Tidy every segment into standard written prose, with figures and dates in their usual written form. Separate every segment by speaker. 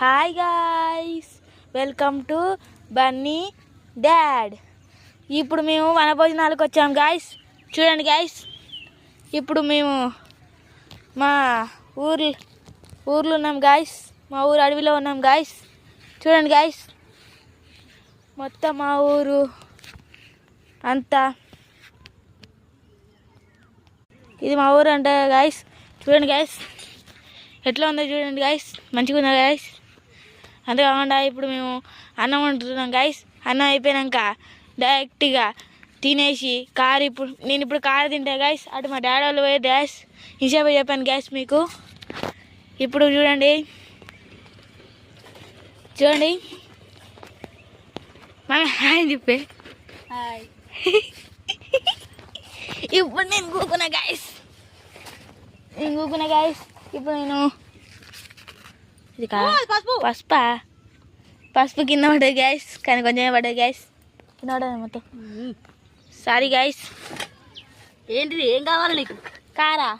Speaker 1: Hi guys, welcome to Bunny dad. ఇప్పుడు మేము వనభోజనాలకు వచ్చాం గాయ్స్. చూడండి గాయ్స్, ఇప్పుడు మేము మా ఊర్లో ఉన్నాం గాయ్స్. మా ఊరు అడవిలో ఉన్నాం గాయ్స్. చూడండి గాయ్స్, మొత్తం మా ఊరు అంతా ఇది మా ఊరు అంటే గాయ్స్. చూడండి గాయ్స్, ఎట్లా ఉందో చూడండి గాయ్స్, మంచిగా ఉందా గాయ్స్. అంతేకాకుండా ఇప్పుడు మేము అన్నం వండుతున్నాం గాయ్స్. అన్నం అయిపోయాక డైరెక్ట్గా తినేసి నేను ఇప్పుడు కారు తింటా గాయ్స్. అటు మా డాడీ వాళ్ళు పోయే గ్యాస్ ఇంసేపు చెప్పాను గ్యాస్ మీకు. ఇప్పుడు చూడండి మన హాయ్ చెప్పే హాయ్. ఇప్పుడు నేను కూకున్నా గాయస్. ఇప్పుడు నేను ఇది పసుపు కింద పడ్డది గ్యాస్, కానీ కొంచెమే పడ్డది గ్యాస్. కింద పడ్డది మొత్తం. Sorry gas.
Speaker 2: ఏంటిది, ఏం కావాలి నీకు?
Speaker 1: కారా.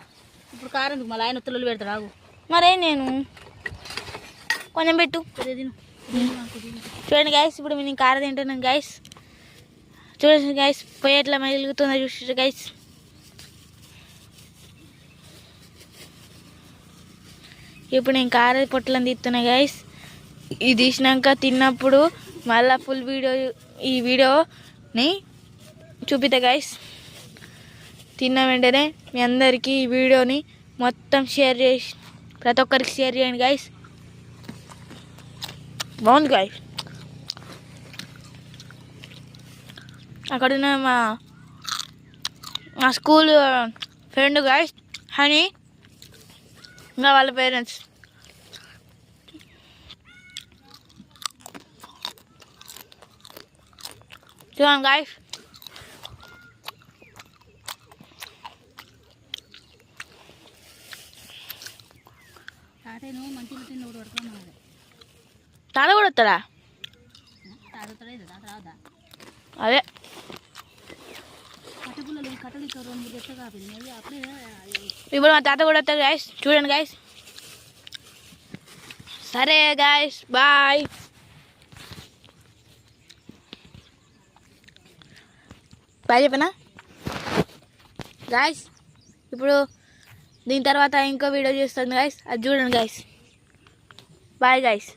Speaker 2: ఇప్పుడు కారం ఎందుకు? మళ్ళీ ఆయన ఒత్తులు పెడతాడు. ఆగు.
Speaker 1: మరే నేను కొంచెం పెట్టు. చూడండి గ్యాస్, ఇప్పుడు నేను కార తింటున్నాను గ్యాస్. చూడండి గ్యాస్, పొయ్యి ఎట్లా మెలుగుతుందో చూసి గ్యాస్. ఇప్పుడు నేను కార పొట్లను తీస్తున్నా గైస్. ఇది తీసినాక తిన్నప్పుడు మళ్ళీ ఫుల్ ఈ వీడియోని చూపిస్తా గైస్. తిన్న వెంటనే మీ అందరికీ ఈ వీడియోని మొత్తం షేర్ చేసి ప్రతి ఒక్కరికి షేర్ చేయండి గైస్. బాగుంది గైస్. అక్కడున్న మా స్కూల్ ఫ్రెండ్ గైస్, హనీ, ఇంకా వాళ్ళ పేరెంట్స్. చూడండి గాయస్,
Speaker 2: తాతయ్యను మంచిగా తిన్న ఒకటి పడుతున్నాను.
Speaker 1: తాత కూడా వస్తాడా? అదే
Speaker 2: కట్టలు ఇక్కడ 2 గట్ట కాపింది. అప్పుడే
Speaker 1: ఇప్పుడు మా తాత కూడా వస్తాడు గాయస్. చూడండి గాయస్. సరే గాయస్, బాయ్. బాయ్ చెప్పనా గాయస్. ఇప్పుడు దీని తర్వాత ఇంకో వీడియో చేస్తాను గాయస్, అది చూడండి గాయస్. Bye guys.